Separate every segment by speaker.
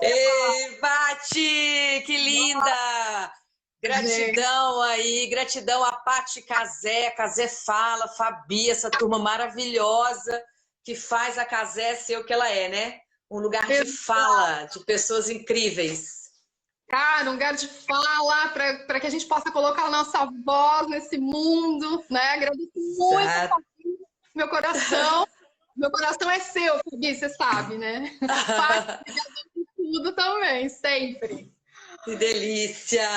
Speaker 1: Ei, Pati, que linda! Gratidão aí, gratidão a Pati Cazé, Cazé Fala, Fabi, essa turma maravilhosa que faz a Cazé ser o que ela é, né? Um lugar de fala, de pessoas incríveis.
Speaker 2: Cara, um lugar de fala para que a gente possa colocar a nossa voz nesse mundo, né? Agradeço muito, Fabi, meu coração. Meu coração é seu, Fabi, você sabe, né? Faz tudo também, sempre.
Speaker 1: Que delícia!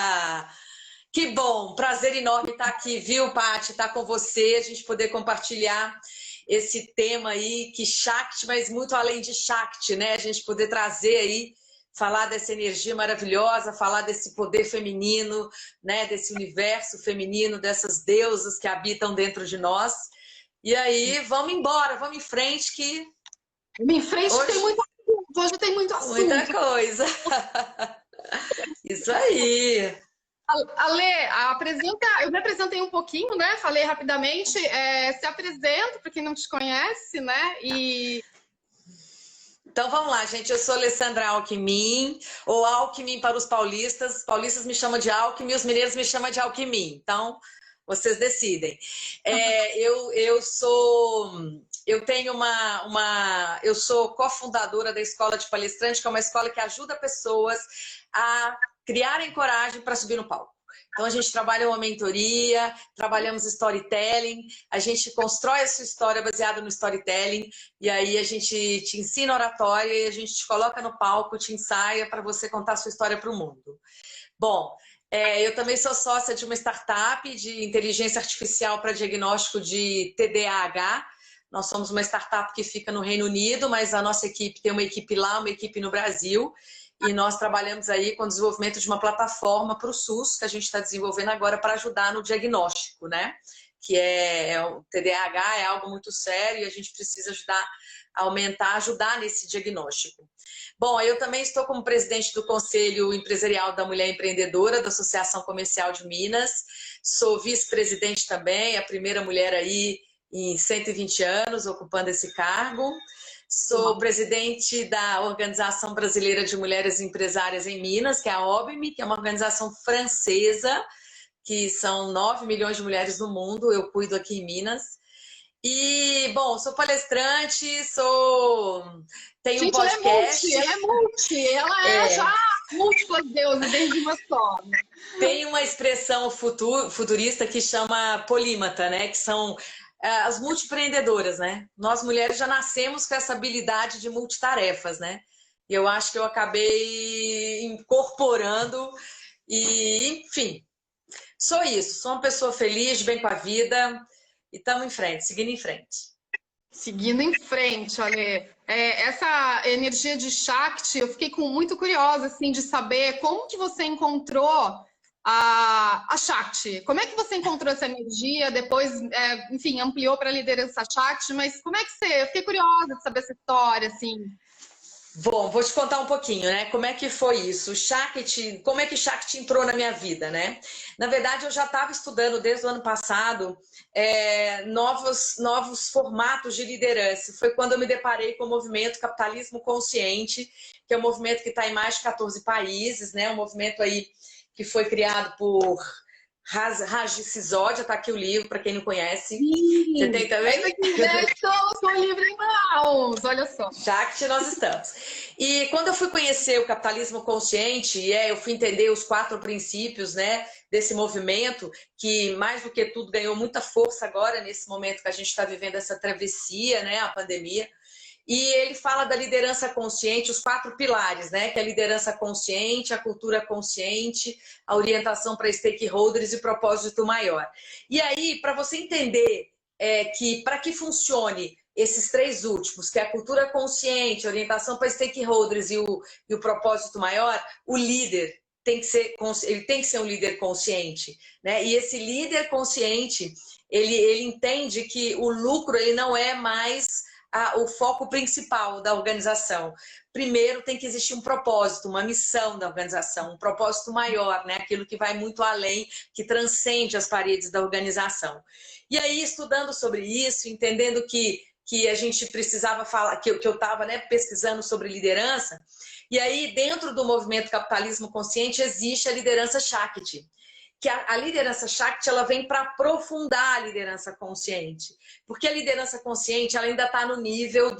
Speaker 1: Que bom, prazer enorme estar aqui, viu, Paty? Estar com você, a gente poder compartilhar esse tema aí, que Shakti, mas muito além de Shakti, né? A gente poder trazer aí, falar dessa energia maravilhosa, falar desse poder feminino, né? Desse universo feminino, dessas deusas que habitam dentro de nós. E aí, vamos embora, vamos em frente que...
Speaker 2: Em frente hoje tem muito assunto, hoje tem muito assunto.
Speaker 1: Muita coisa. Isso aí.
Speaker 2: Ale, eu me apresentei um pouquinho, né? Falei rapidamente. Se apresenta para quem não te conhece, né?
Speaker 1: Então vamos lá, gente. Eu sou Alessandra Alckmin, ou Alckmin para os paulistas. Os paulistas me chamam de Alckmin, os mineiros me chamam de Alckmin. Então, vocês decidem. Eu sou cofundadora da Escola de Palestrante, que é uma escola que ajuda pessoas a criarem coragem para subir no palco. Então, a gente trabalha uma mentoria, trabalhamos storytelling, a gente constrói a sua história baseada no storytelling, e aí a gente te ensina oratória e a gente te coloca no palco, te ensaia para você contar a sua história para o mundo. Bom, eu também sou sócia de uma startup de inteligência artificial para diagnóstico de TDAH. Nós somos uma startup que fica no Reino Unido, mas a nossa equipe tem uma equipe lá, uma equipe no Brasil. E nós trabalhamos aí com o desenvolvimento de uma plataforma para o SUS, que a gente está desenvolvendo agora para ajudar no diagnóstico, né? Que o TDAH é algo muito sério e a gente precisa ajudar nesse diagnóstico. Bom, eu também estou como presidente do Conselho Empresarial da Mulher Empreendedora da Associação Comercial de Minas. Sou vice-presidente também, a primeira mulher aí em 120 anos ocupando esse cargo. Sou presidente da Organização Brasileira de Mulheres Empresárias em Minas, que é a OBME, que é uma organização francesa, que são 9 milhões de mulheres no mundo, eu cuido aqui em Minas. E, bom, sou palestrante, tenho um podcast.
Speaker 2: Ela é multi, ela é já múltiplas deusas dentro de uma só.
Speaker 1: Tem uma expressão futurista que chama polímata, né? Que são as multiempreendedoras, né? Nós mulheres já nascemos com essa habilidade de multitarefas, né? E eu acho que eu acabei incorporando e, enfim, sou isso. Sou uma pessoa feliz, de bem com a vida e estamos em frente, seguindo em frente.
Speaker 2: Seguindo em frente, olha, essa energia de Shakti, eu fiquei muito curiosa, assim, de saber como que você encontrou a Shakti. Como é que você encontrou essa energia? Depois, enfim, ampliou para a liderança Shakti, mas como é que eu fiquei curiosa de saber essa história, assim.
Speaker 1: Bom, vou te contar um pouquinho, né? Como é que foi isso? Como é que Shakti entrou na minha vida, né? Na verdade, eu já estava estudando desde o ano passado novos formatos de liderança. Foi quando eu me deparei com o movimento Capitalismo Consciente, que é um movimento que está em mais de 14 países, né? Um movimento aí que foi criado por Raj Sisodia, está aqui o livro, para quem não conhece.
Speaker 2: Sim.
Speaker 1: Você tem também?
Speaker 2: Estamos com o livro em mãos, olha só.
Speaker 1: Shakti nós estamos. E quando eu fui conhecer o capitalismo consciente, eu fui entender os 4 princípios, né, desse movimento, que mais do que tudo ganhou muita força agora, nesse momento que a gente está vivendo essa travessia, né, a pandemia. E ele fala da liderança consciente, os 4 pilares, né? Que é a liderança consciente, a cultura consciente, a orientação para stakeholders e propósito maior. E aí, para você entender que para que funcione esses 3 últimos, que é a cultura consciente, a orientação para stakeholders e o propósito maior, o líder tem que ser um líder consciente, né? E esse líder consciente, ele entende que o lucro ele não é mais o foco principal da organização. Primeiro, tem que existir um propósito, uma missão da organização, um propósito maior, né? Aquilo que vai muito além, que transcende as paredes da organização. E aí, estudando sobre isso, entendendo que a gente precisava falar, que eu estava, né, pesquisando sobre liderança, e aí, dentro do movimento Capitalismo Consciente, existe a liderança Shakti. Que a liderança Shakti, ela vem para aprofundar a liderança consciente. Porque a liderança consciente, ela ainda está no nível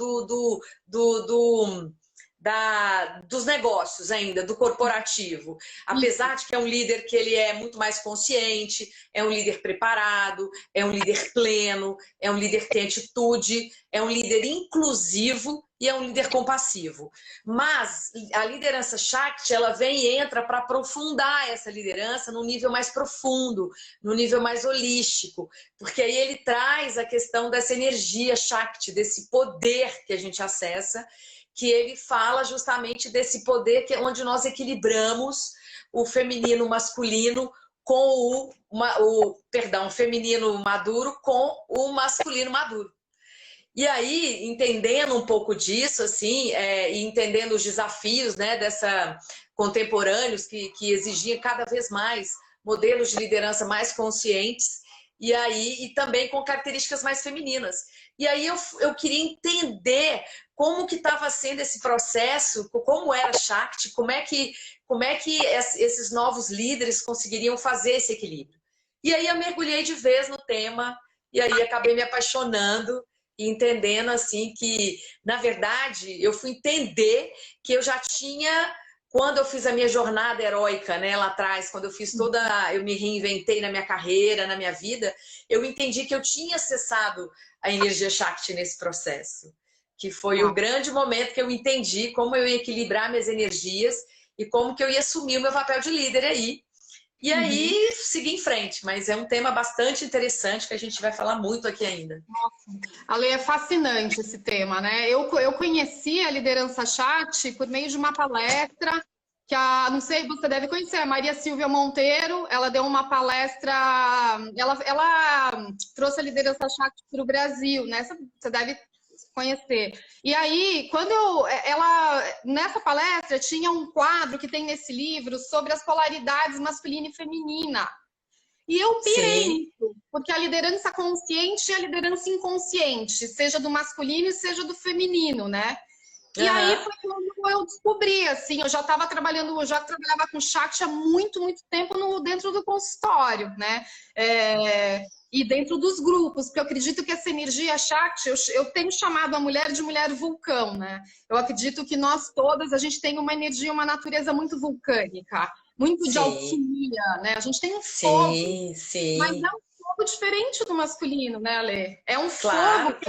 Speaker 1: dos negócios ainda, do corporativo. Apesar de que é um líder que ele é muito mais consciente, é um líder preparado, é um líder pleno, é um líder que tem atitude, é um líder inclusivo e é um líder compassivo. Mas a liderança Shakti, ela vem e entra para aprofundar essa liderança num nível mais profundo, num nível mais holístico, porque aí ele traz a questão dessa energia Shakti, desse poder que a gente acessa, que ele fala justamente desse poder que é onde nós equilibramos o feminino e o masculino com o feminino maduro com o masculino maduro. E aí, entendendo um pouco disso, assim, e entendendo os desafios, né, contemporâneos que exigiam cada vez mais modelos de liderança mais conscientes, e também com características mais femininas. E aí eu queria entender como que estava sendo esse processo, como era Shakti, como é que esses novos líderes conseguiriam fazer esse equilíbrio. E aí eu mergulhei de vez no tema, e aí acabei me apaixonando e entendendo assim que, na verdade, eu fui entender que eu já tinha, quando eu fiz a minha jornada heróica, né, lá atrás, quando eu me reinventei na minha carreira, na minha vida, eu entendi que eu tinha acessado a energia Shakti nesse processo, que foi o grande momento que eu entendi como eu ia equilibrar minhas energias e como que eu ia assumir o meu papel de líder aí. E aí, seguir em frente, mas é um tema bastante interessante que a gente vai falar muito aqui ainda.
Speaker 2: Nossa, Ale, é fascinante esse tema, né? Eu conheci a liderança Shakti por meio de uma palestra que não sei, você deve conhecer, a Maria Silvia Monteiro, ela deu uma palestra, ela trouxe a liderança Shakti para o Brasil, né? Você deve conhecer. E aí, nessa palestra tinha um quadro que tem nesse livro sobre as polaridades masculina e feminina. E eu pirei nisso, porque a liderança consciente e a liderança inconsciente, seja do masculino e seja do feminino, né? E aí foi quando eu descobri, assim, eu já trabalhava com Shakti há muito, muito tempo dentro do consultório, né? E dentro dos grupos, porque eu acredito que essa energia Shakti, eu tenho chamado a mulher de mulher vulcão, né? Eu acredito que nós todas, a gente tem uma energia, uma natureza muito vulcânica, muito de alquimia, né? A gente tem um fogo, mas é um fogo diferente do masculino, né, Ale? É um fogo que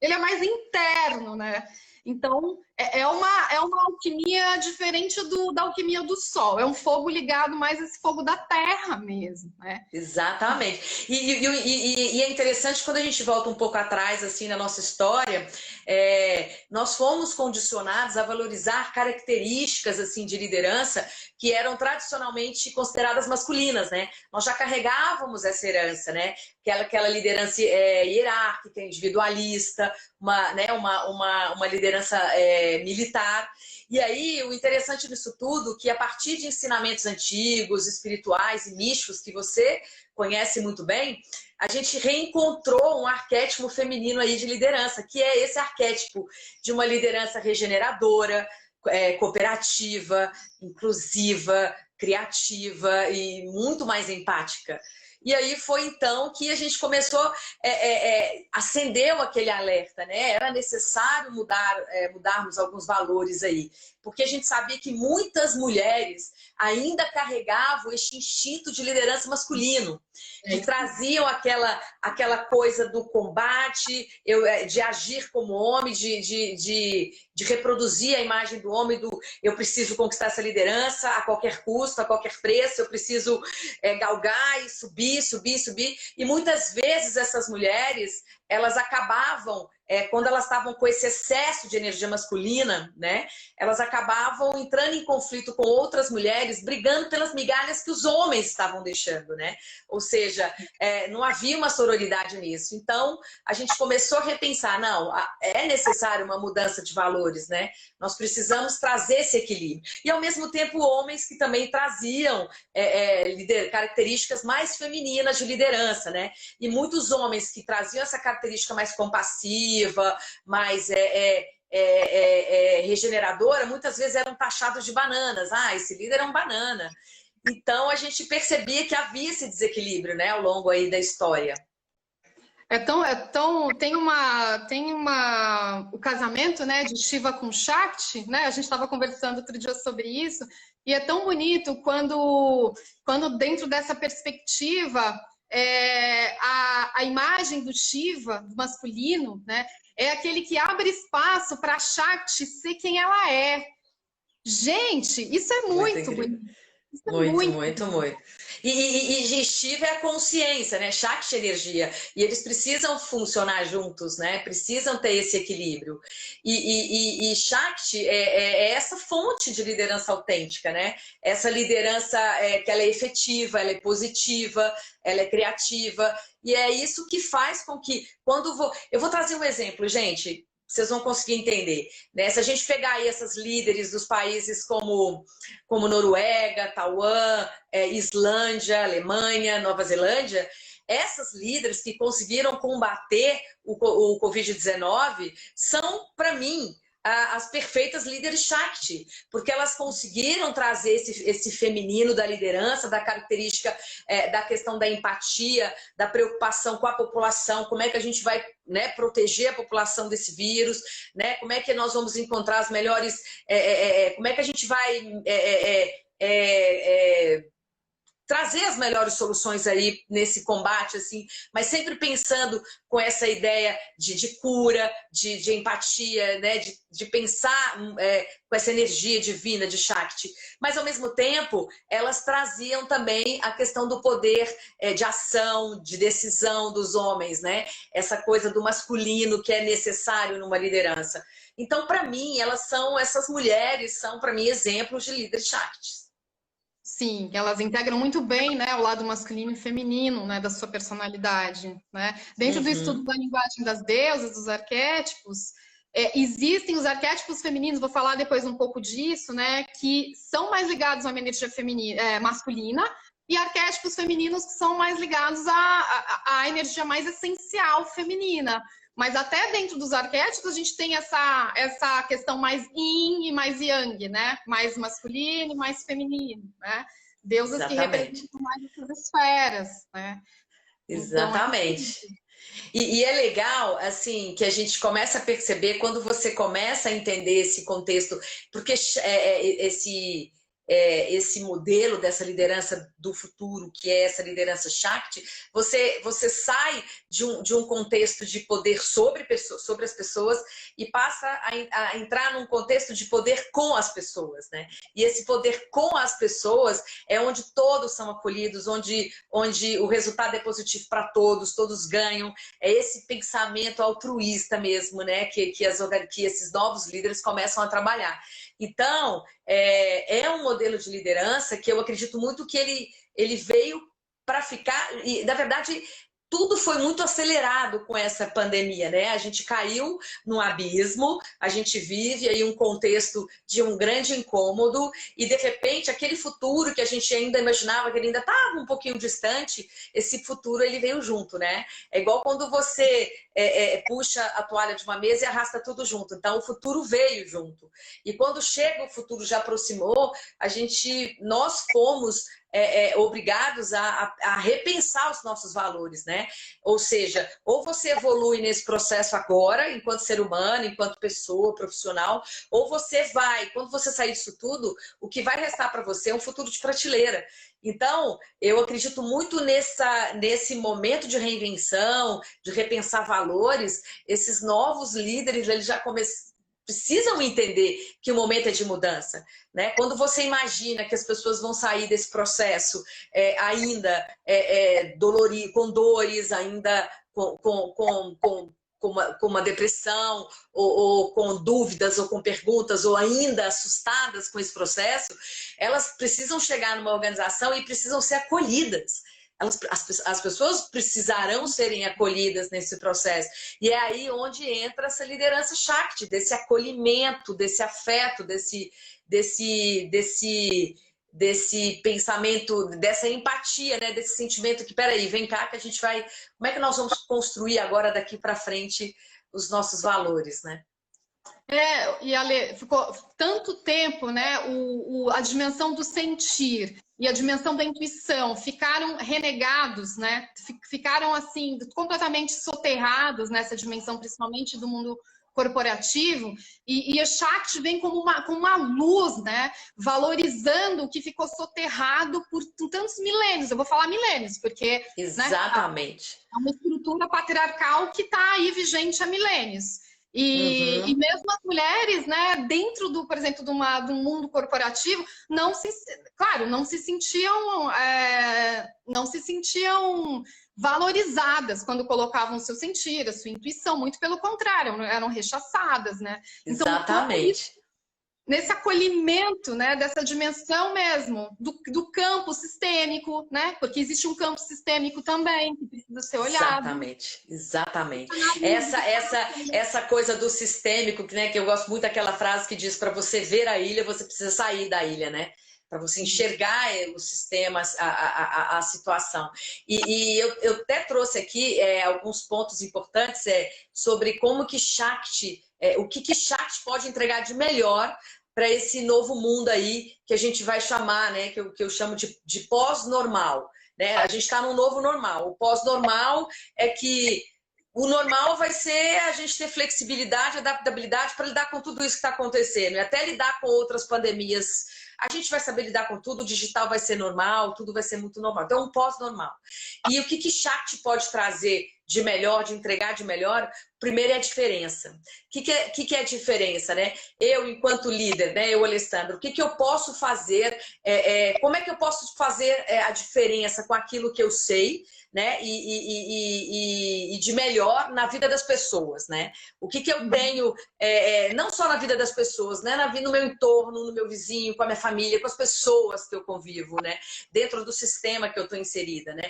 Speaker 2: ele é mais interno, né? Então, é uma alquimia diferente da alquimia do sol. É um fogo ligado mais a esse fogo da terra mesmo, né?
Speaker 1: Exatamente. E é interessante quando a gente volta um pouco atrás, assim, na nossa história, nós fomos condicionados a valorizar características, assim, de liderança que eram tradicionalmente consideradas masculinas, né? Nós já carregávamos essa herança, né? Aquela liderança hierárquica, individualista, uma liderança militar. E aí, o interessante disso tudo é que a partir de ensinamentos antigos, espirituais e místicos que você conhece muito bem, a gente reencontrou um arquétipo feminino aí de liderança, que é esse arquétipo de uma liderança regeneradora, cooperativa, inclusiva, criativa e muito mais empática. E aí foi então que a gente começou, acendeu aquele alerta, né? Era necessário mudarmos alguns valores aí, porque a gente sabia que muitas mulheres ainda carregavam este instinto de liderança masculino, que traziam aquela coisa do combate, de agir como homem, de reproduzir a imagem do homem, eu preciso conquistar essa liderança a qualquer custo, a qualquer preço, eu preciso galgar e subir. E muitas vezes essas mulheres, elas acabavam, quando elas estavam com esse excesso de energia masculina, né, elas acabavam entrando em conflito com outras mulheres, brigando pelas migalhas que os homens estavam deixando, né? Ou seja, não havia uma sororidade nisso. Então, a gente começou a repensar, não, é necessário uma mudança de valores, né? Nós precisamos trazer esse equilíbrio. E, ao mesmo tempo, homens que também traziam características mais femininas de liderança, né? E muitos homens que traziam essa característica mais compassiva, mais regeneradora, muitas vezes eram taxados de bananas. Ah, esse líder é um banana. Então, a gente percebia que havia esse desequilíbrio, né, ao longo aí da história.
Speaker 2: O casamento, né, de Shiva com Shakti, né? A gente estava conversando outro dia sobre isso, e é tão bonito quando dentro dessa perspectiva, a imagem do Shiva, do masculino, né, é aquele que abre espaço para a Shakti ser quem ela é. Gente, isso é muito bonito.
Speaker 1: Muito. E Shiva é a consciência, né? Shakti é energia. E eles precisam funcionar juntos, né? Precisam ter esse equilíbrio. E Shakti é essa fonte de liderança autêntica, né? Essa liderança que ela é efetiva, ela é positiva, ela é criativa. E é isso que faz com que, eu vou trazer um exemplo, gente. Vocês vão conseguir entender, né? Se a gente pegar aí essas líderes dos países como Noruega, Taiwan, Islândia, Alemanha, Nova Zelândia, essas líderes que conseguiram combater o Covid-19 são, para mim, as perfeitas líderes Shakti, porque elas conseguiram trazer esse feminino da liderança, da característica da questão da empatia, da preocupação com a população, como é que a gente vai, né, proteger a população desse vírus, né, como é que nós vamos encontrar as melhores, como é que a gente vai trazer as melhores soluções aí nesse combate, assim, mas sempre pensando com essa ideia de cura, de empatia, né, de pensar com essa energia divina de Shakti. Mas, ao mesmo tempo, elas traziam também a questão do poder de ação, de decisão dos homens, né? Essa coisa do masculino que é necessário numa liderança. Então, para mim, essas mulheres são, para mim, exemplos de líderes Shaktis.
Speaker 2: Sim, elas integram muito bem, né, o lado masculino e feminino, né, da sua personalidade, né? Dentro do estudo da linguagem das deusas, dos arquétipos, existem os arquétipos femininos, vou falar depois um pouco disso, né, que são mais ligados a uma energia feminina, masculina, e arquétipos femininos que são mais ligados à energia mais essencial feminina. Mas até dentro dos arquétipos a gente tem essa questão mais yin e mais yang, né? Mais masculino e mais feminino, né? Deusas
Speaker 1: Exatamente.
Speaker 2: Que representam mais essas esferas, né?
Speaker 1: Exatamente. Então, e é legal, assim, que a gente começa a perceber quando você começa a entender esse contexto, porque esse modelo dessa liderança do futuro, que é essa liderança Shakti, você sai de um contexto de poder sobre as pessoas e passa a entrar num contexto de poder com as pessoas, né? E esse poder com as pessoas é onde todos são acolhidos, onde o resultado é positivo para todos ganham. É esse pensamento altruísta mesmo, né? Que esses novos líderes começam a trabalhar. Então, é um modelo de liderança que eu acredito muito que ele veio para ficar, e na verdade tudo foi muito acelerado com essa pandemia, né? A gente caiu num abismo, a gente vive aí um contexto de um grande incômodo e, de repente, aquele futuro que a gente ainda imaginava, que ele ainda estava um pouquinho distante, esse futuro ele veio junto, né? É igual quando você puxa a toalha de uma mesa e arrasta tudo junto. Então, o futuro veio junto. E quando chega o futuro já aproximou, nós fomos obrigados a repensar os nossos valores, né? Ou seja, ou você evolui nesse processo agora, enquanto ser humano, enquanto pessoa, profissional, ou você vai, quando você sair disso tudo, o que vai restar para você é um futuro de prateleira. Então, eu acredito muito nesse momento de reinvenção, de repensar valores. Esses novos líderes, eles já precisam entender que o momento é de mudança, né? Quando você imagina que as pessoas vão sair desse processo ainda com dores, ainda com uma depressão, ou com dúvidas, ou com perguntas, ou ainda assustadas com esse processo, elas precisam chegar numa organização e precisam ser acolhidas. As pessoas precisarão serem acolhidas nesse processo. E é aí onde entra essa liderança Shakti, desse acolhimento, desse afeto, desse pensamento, dessa empatia, né? Desse sentimento que, peraí, vem cá que a gente vai... Como é que nós vamos construir agora daqui para frente os nossos valores, né?
Speaker 2: E Ale, ficou tanto tempo, né? A dimensão do sentir e a dimensão da intuição ficaram renegados, né? Ficaram assim completamente soterrados nessa dimensão, principalmente do mundo corporativo, e a Shakti vem como uma luz, né? Valorizando o que ficou soterrado por tantos milênios. Eu vou falar milênios, porque
Speaker 1: exatamente,
Speaker 2: né, é uma estrutura patriarcal que está aí vigente há milênios. E mesmo as mulheres, né, dentro do, por exemplo, de um mundo corporativo, não se sentiam valorizadas quando colocavam o seu sentir, a sua intuição, muito pelo contrário, eram rechaçadas, né? Então,
Speaker 1: exatamente.
Speaker 2: Nesse acolhimento, né, dessa dimensão mesmo, do campo sistêmico, né? Porque existe um campo sistêmico também que precisa ser olhado.
Speaker 1: Exatamente. Essa coisa do sistêmico, né, que eu gosto muito daquela frase que diz: para você ver a ilha, você precisa sair da ilha, né? Para você enxergar os sistemas, a situação. E eu até trouxe aqui alguns pontos importantes sobre como que Shakti, o que Shakti pode entregar de melhor para esse novo mundo aí que a gente vai chamar, né, que eu chamo de pós-normal. Né? A gente está num novo normal. O pós-normal é que o normal vai ser a gente ter flexibilidade, adaptabilidade para lidar com tudo isso que está acontecendo e até lidar com outras pandemias. A gente vai saber lidar com tudo, o digital vai ser normal, tudo vai ser muito normal. Então, um pós-normal. E o que Shakti pode trazer de melhor, de entregar de melhor? Primeiro é a diferença. O que é a diferença, né? Eu, enquanto líder, né? Eu, Alessandra, o que eu posso fazer? Como é que eu posso fazer a diferença com aquilo que eu sei, né? E de melhor na vida das pessoas, né? O que eu tenho, não só na vida das pessoas, né? No meu entorno, no meu vizinho, com a minha família, com as pessoas que eu convivo, né? Dentro do sistema que eu estou inserida, né?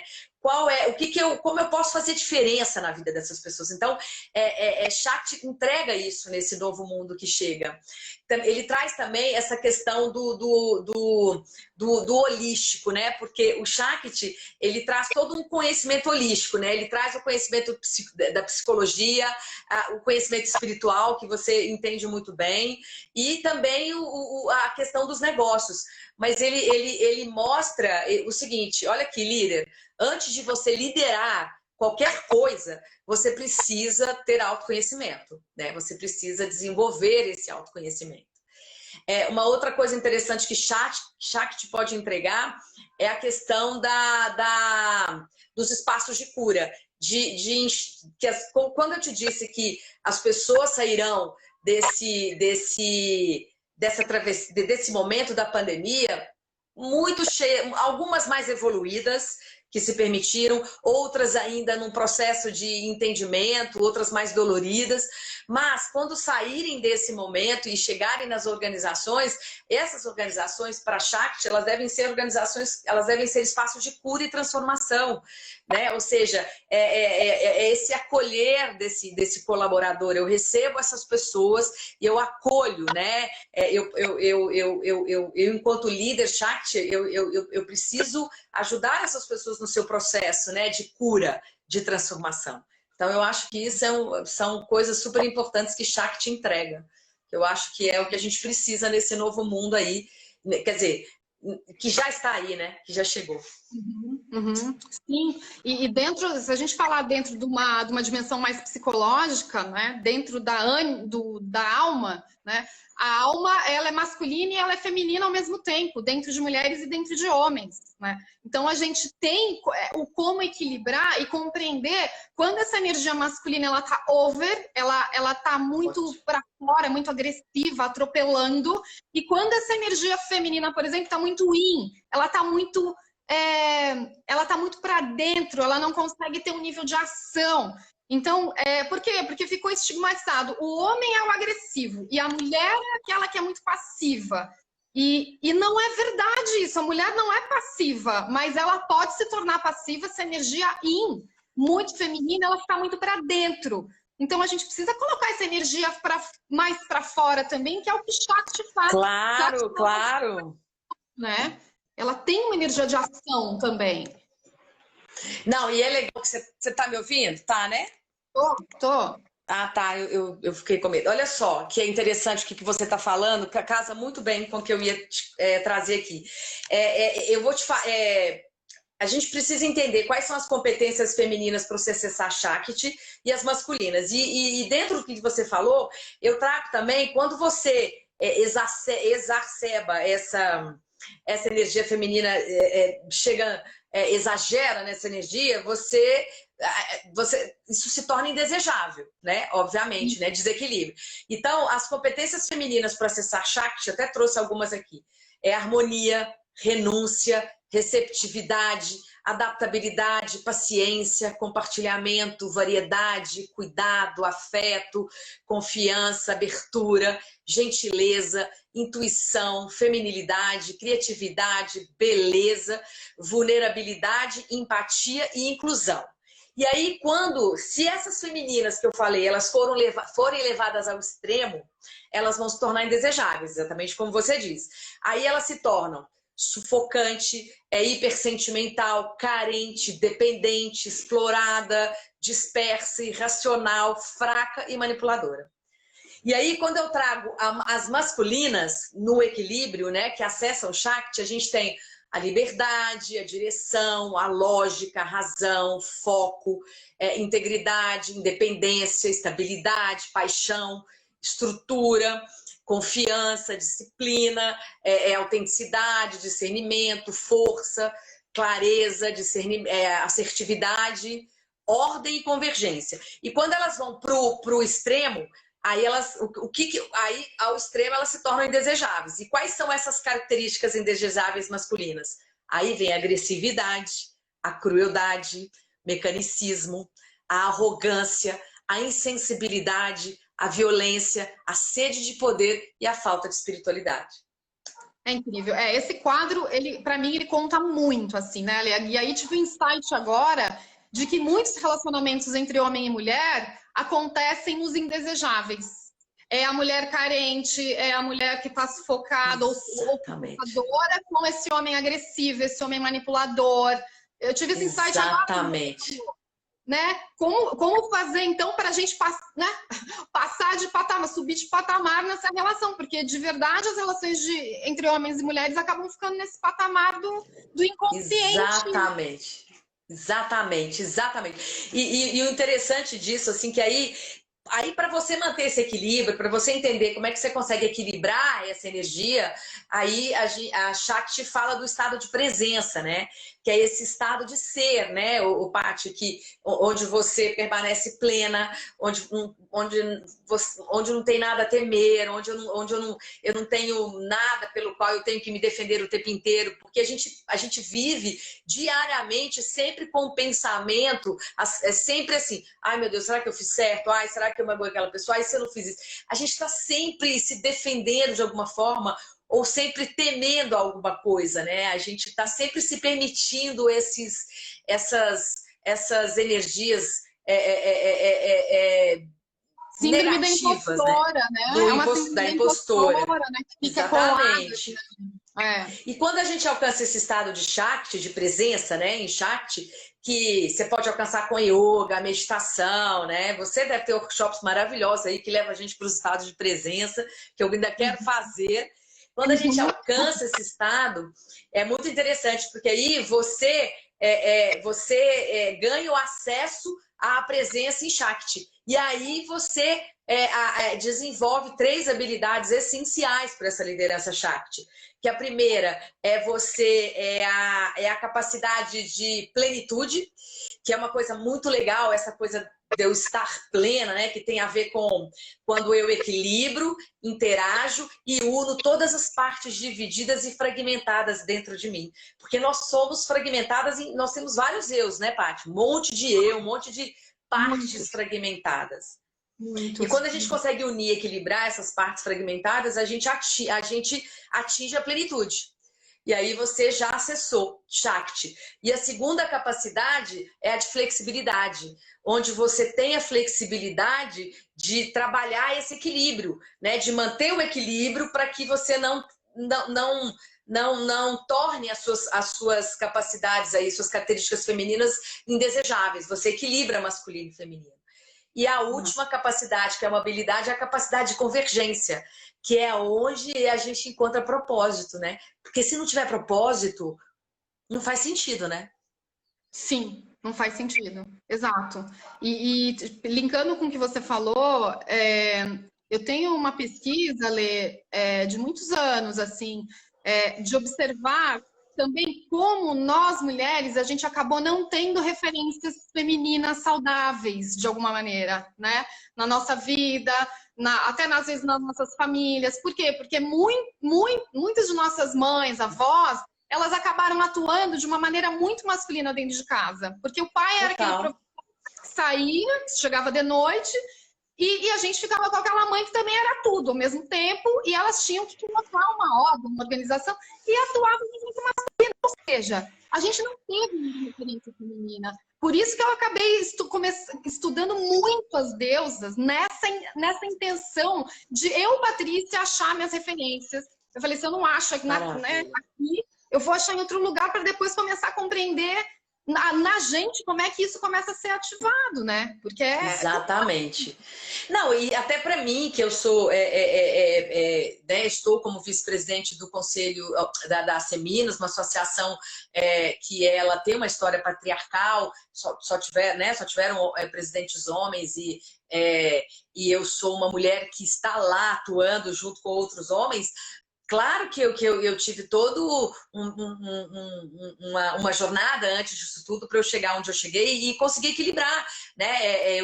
Speaker 1: Como eu posso fazer diferença na vida dessas pessoas? Então, Shakti entrega isso nesse novo mundo que chega. Ele traz também essa questão do holístico, né? Porque o Shakti, ele traz todo um conhecimento holístico, né? Ele traz o conhecimento da psicologia, o conhecimento espiritual, que você entende muito bem, e também a questão dos negócios. Mas ele mostra o seguinte: olha aqui, líder, antes de você liderar qualquer coisa, você precisa ter autoconhecimento, né? Você precisa desenvolver esse autoconhecimento. Uma outra coisa interessante que Shakti pode entregar é a questão dos espaços de cura. Quando eu te disse que as pessoas sairão desse momento da pandemia muito cheia, algumas mais evoluídas, que se permitiram, outras ainda num processo de entendimento, outras mais doloridas, mas quando saírem desse momento e chegarem nas organizações, essas organizações para Shakti, elas devem ser espaços de cura e transformação, né? Ou seja, esse acolher desse colaborador. Eu recebo essas pessoas e eu acolho, né? Eu enquanto líder Shakti, eu preciso ajudar essas pessoas no seu processo, né, de cura, de transformação. Então, eu acho que isso são coisas super importantes que Shakti entrega. Eu acho que é o que a gente precisa nesse novo mundo aí, quer dizer, que já está aí, né, que já chegou.
Speaker 2: Uhum. Sim, e dentro, se a gente falar dentro de uma dimensão mais psicológica, né, dentro da alma, né, a alma ela é masculina e ela é feminina ao mesmo tempo, dentro de mulheres e dentro de homens, né? Então a gente tem o como equilibrar e compreender quando essa energia masculina ela tá over, ela tá muito para fora, muito agressiva, atropelando, e quando essa energia feminina, por exemplo, tá muito in, ela tá muito ela tá muito para dentro, ela não consegue ter um nível de ação. Então, por quê? Porque ficou estigmatizado. O homem é o agressivo e a mulher é aquela que é muito passiva. E não é verdade isso. A mulher não é passiva, mas ela pode se tornar passiva se a energia muito feminina, ela ficar muito para dentro. Então, a gente precisa colocar essa energia mais para fora também, que é o que Shakti faz.
Speaker 1: Claro, claro.
Speaker 2: Né? Ela tem uma energia de ação também.
Speaker 1: Não, e é legal que você tá me ouvindo? Tá, né?
Speaker 2: Tô.
Speaker 1: Ah, tá, eu fiquei com medo. Olha só, que é interessante o que você está falando, que casa muito bem com o que eu ia trazer aqui. Eu vou te falar. A gente precisa entender quais são as competências femininas para você acessar Shakti e as masculinas. E dentro do que você falou, eu trago também quando você exacerba essa energia feminina, exagera nessa energia, isso se torna indesejável, né? Obviamente, né? Desequilíbrio. Então, as competências femininas para acessar Shakti, até trouxe algumas aqui, harmonia, renúncia, receptividade, adaptabilidade, paciência, compartilhamento, variedade, cuidado, afeto, confiança, abertura, gentileza, intuição, feminilidade, criatividade, beleza, vulnerabilidade, empatia e inclusão. E aí, se essas femininas que eu falei, elas forem levadas ao extremo, elas vão se tornar indesejáveis, exatamente como você diz. Aí elas se tornam sufocante, hipersentimental, carente, dependente, explorada, dispersa, irracional, fraca e manipuladora. E aí, quando eu trago as masculinas no equilíbrio, né, que acessam o Shakti, a gente tem a liberdade, a direção, a lógica, a razão, foco, integridade, independência, estabilidade, paixão, estrutura, confiança, disciplina, autenticidade, discernimento, força, clareza, assertividade, ordem e convergência. E quando elas vão para o extremo, aí aí ao extremo elas se tornam indesejáveis. E quais são essas características indesejáveis masculinas? Aí vem a agressividade, a crueldade, mecanicismo, a arrogância, a insensibilidade, a violência, a sede de poder e a falta de espiritualidade.
Speaker 2: É incrível. Esse quadro, para mim, ele conta muito, assim, né? E aí tive um insight agora de que muitos relacionamentos entre homem e mulher acontecem nos indesejáveis. É a mulher carente, é a mulher que está sufocada ou sufocadora com esse homem agressivo, esse homem manipulador. Eu tive esse insight agora.
Speaker 1: Exatamente.
Speaker 2: Né? Como fazer, então, para a gente passar de patamar, subir de patamar nessa relação? Porque, de verdade, as relações entre homens e mulheres acabam ficando nesse patamar do inconsciente.
Speaker 1: Exatamente. E o interessante disso, assim, que aí para você manter esse equilíbrio, para você entender como é que você consegue equilibrar essa energia, aí a Shakti fala do estado de presença, né? Que é esse estado de ser, né, o Paty, onde você permanece plena, onde não tem nada a temer, onde eu não tenho nada pelo qual eu tenho que me defender o tempo inteiro, porque a gente vive diariamente sempre com o pensamento, sempre assim, ai meu Deus, será que eu fiz certo? Ai, será que eu magoei aquela pessoa? Ai, se eu não fiz isso? A gente está sempre se defendendo de alguma forma, ou sempre temendo alguma coisa, né? A gente está sempre se permitindo essas energias
Speaker 2: síndrome
Speaker 1: negativas,
Speaker 2: da impostora, né?
Speaker 1: É uma síndrome da impostora,
Speaker 2: né? Que fica
Speaker 1: exatamente.
Speaker 2: Colada.
Speaker 1: E quando a gente alcança esse estado de Shakti, de presença, né, em Shakti, que você pode alcançar com yoga, meditação, né? Você deve ter workshops maravilhosos aí que levam a gente para os estados de presença, que eu ainda quero fazer. Quando a gente alcança esse estado, é muito interessante, porque aí você ganha o acesso à presença em Shakti. E aí você desenvolve 3 habilidades essenciais para essa liderança Shakti. Que a primeira é a capacidade de plenitude, que é uma coisa muito legal, essa coisa de eu estar plena, né? Que tem a ver com quando eu equilibro, interajo e uno todas as partes divididas e fragmentadas dentro de mim. Porque nós somos fragmentadas, nós temos vários eus, né, Paty? Um monte de eu, um monte de partes fragmentadas. E quando a gente consegue unir e equilibrar essas partes fragmentadas, a gente atinge a plenitude. E aí você já acessou Shakti. E a segunda capacidade é a de flexibilidade, onde você tem a flexibilidade de trabalhar esse equilíbrio, né? De manter o equilíbrio para que você não torne as suas capacidades aí, suas características femininas indesejáveis. Você equilibra masculino e feminino. E a última capacidade, que é uma habilidade, é a capacidade de convergência, que é onde a gente encontra propósito, né? Porque se não tiver propósito, não faz sentido, né?
Speaker 2: Sim, não faz sentido. Exato. E linkando com o que você falou, eu tenho uma pesquisa, Lê, de muitos anos, assim, de observar também como nós, mulheres, a gente acabou não tendo referências femininas saudáveis, de alguma maneira, né? Na nossa vida, até às vezes nas nossas famílias. Por quê? Porque muitas de nossas mães, avós, elas acabaram atuando de uma maneira muito masculina dentro de casa. Porque o pai era aquele que saía, chegava de noite, e a gente ficava com aquela mãe que também era tudo ao mesmo tempo, e elas tinham que mostrar uma ordem, uma organização, e atuavam de muito masculino. Ou seja, a gente não teve uma referência feminina. Por isso que eu acabei estudando muito as deusas nessa intenção de eu, Patrícia, achar minhas referências. Eu falei, se eu não acho aqui, aqui, eu vou achar em outro lugar para depois começar a compreender na gente como é que isso começa a ser ativado, né? Porque
Speaker 1: Exatamente. Não, e até para mim, que eu sou estou como vice-presidente do conselho da Seminas, uma associação que ela tem uma história patriarcal, só tiveram presidentes homens e eu sou uma mulher que está lá atuando junto com outros homens. Claro que eu tive todo uma jornada antes disso tudo para eu chegar onde eu cheguei e conseguir equilibrar, né?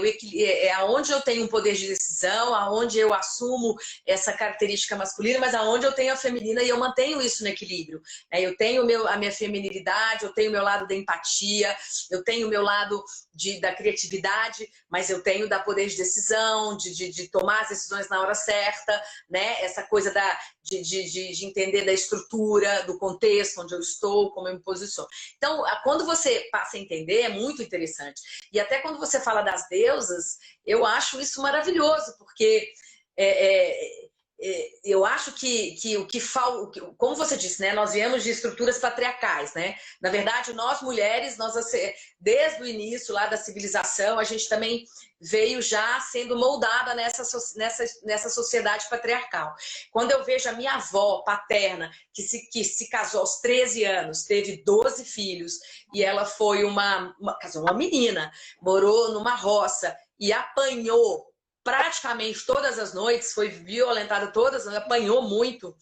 Speaker 1: Aonde eu tenho um poder de decisão, aonde eu assumo essa característica masculina, mas aonde eu tenho a feminina e eu mantenho isso no equilíbrio. Eu tenho a minha feminilidade, eu tenho o meu lado da empatia, eu tenho o meu lado da criatividade, mas eu tenho da poder de decisão, de tomar as decisões na hora certa, né? Essa coisa de entender da estrutura, do contexto onde eu estou, como eu me posiciono. Então, quando você passa a entender, é muito interessante. E até quando você fala das deusas, eu acho isso maravilhoso, porque eu acho que o que falta, como você disse, né, nós viemos de estruturas patriarcais, né? Na verdade, nós mulheres, desde o início lá da civilização, a gente também veio já sendo moldada nessa sociedade patriarcal. Quando eu vejo a minha avó paterna, que se casou aos 13 anos, teve 12 filhos, e ela foi casou uma menina, morou numa roça e apanhou praticamente todas as noites, foi violentada apanhou muito.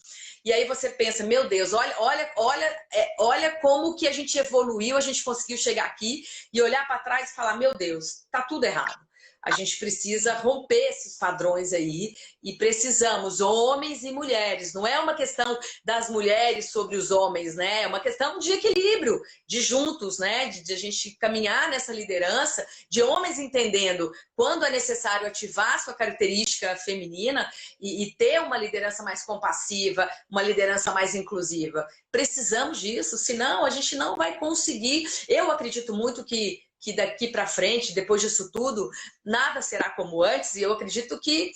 Speaker 1: E aí você pensa, meu Deus, olha como que a gente evoluiu, a gente conseguiu chegar aqui e olhar para trás e falar, meu Deus, tá tudo errado. A gente precisa romper esses padrões aí e precisamos, homens e mulheres. Não é uma questão das mulheres sobre os homens, né? É uma questão de equilíbrio, de juntos, né? De a gente caminhar nessa liderança, de homens entendendo quando é necessário ativar a sua característica feminina e ter uma liderança mais compassiva, uma liderança mais inclusiva. Precisamos disso, senão a gente não vai conseguir. Eu acredito muito que daqui para frente, depois disso tudo, nada será como antes, e eu acredito que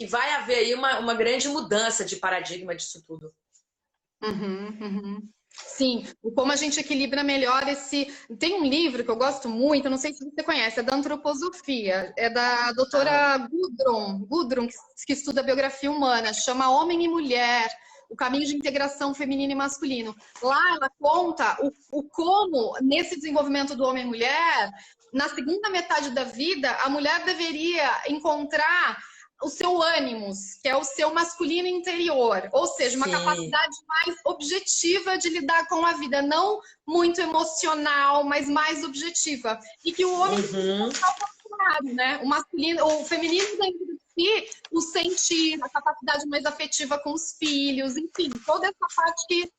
Speaker 1: vai haver aí uma grande mudança de paradigma disso tudo.
Speaker 2: Sim, como a gente equilibra melhor esse... Tem um livro que eu gosto muito, eu não sei se você conhece, é da antroposofia, é da doutora Gudrun, que estuda a biografia humana, chama Homem e Mulher, o caminho de integração feminino e masculino. Lá ela conta o como, nesse desenvolvimento do homem e mulher, na segunda metade da vida, a mulher deveria encontrar o seu ânimos, que é o seu masculino interior, ou seja, uma capacidade mais objetiva de lidar com a vida, não muito emocional, mas mais objetiva. E que o homem né? O masculino, o feminino dentro de si, o sentir, a capacidade mais afetiva com os filhos, enfim, toda essa parte que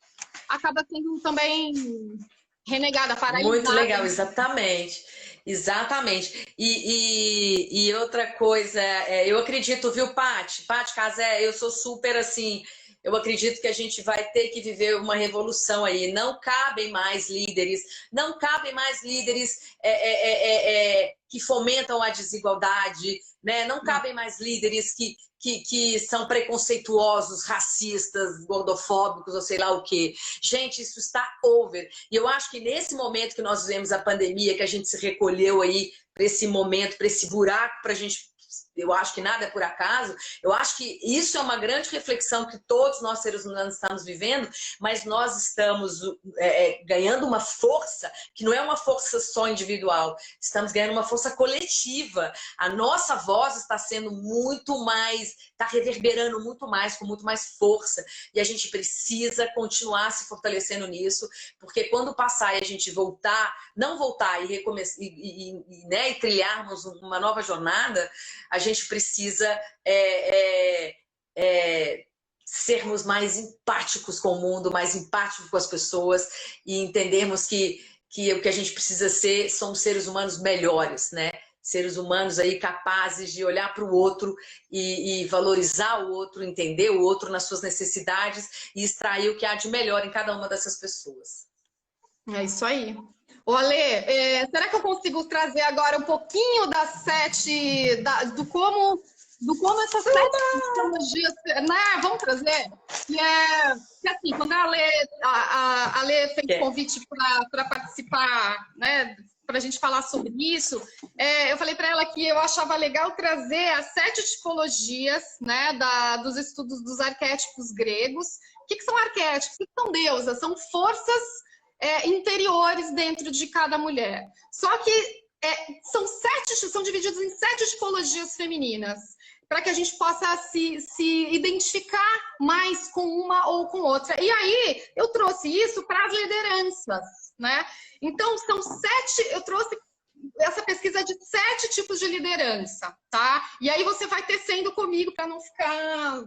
Speaker 2: acaba sendo também renegada, paralisada.
Speaker 1: Muito legal, exatamente. Exatamente. E outra coisa, eu acredito, viu, Paty Cazé, eu sou super assim, eu acredito que a gente vai ter que viver uma revolução aí. Não cabem mais líderes que fomentam a desigualdade, né? Não cabem mais líderes que são preconceituosos, racistas, gordofóbicos, ou sei lá o quê. Gente, isso está over. E eu acho que nesse momento que nós vivemos a pandemia, que a gente se recolheu aí para esse momento, para esse buraco, para a gente... Eu acho que nada é por acaso. Eu acho que isso é uma grande reflexão que todos nós seres humanos estamos vivendo, mas nós estamos ganhando uma força que não é uma força só individual. Estamos ganhando uma força coletiva. A nossa voz está sendo muito mais, está reverberando muito mais, com muito mais força. E a gente precisa continuar se fortalecendo nisso, porque quando passar e a gente não voltar e recomeçar né, e trilharmos uma nova jornada, a gente precisa sermos mais empáticos com o mundo, mais empáticos com as pessoas e entendermos que o que a gente precisa ser são seres humanos melhores, né? Seres humanos aí capazes de olhar para o outro e valorizar o outro, entender o outro nas suas necessidades e extrair o que há de melhor em cada uma dessas pessoas.
Speaker 2: É isso aí. Ô, Ale, será que eu consigo trazer agora um pouquinho das 7, do como essas 7 tecnologias, né? Vamos trazer? Que assim, quando a Ale fez convite para participar, né? Para a gente falar sobre isso, eu falei para ela que eu achava legal trazer as 7 tipologias, né? Dos estudos dos arquétipos gregos. O que são arquétipos? O que são deusas? São forças interiores dentro de cada mulher. Só que são divididos em 7 tipologias femininas, para que a gente possa se identificar mais com uma ou com outra. E aí, eu trouxe isso para as lideranças, né? Então, eu trouxe essa pesquisa de 7 tipos de liderança, tá? E aí você vai tecendo comigo para não ficar...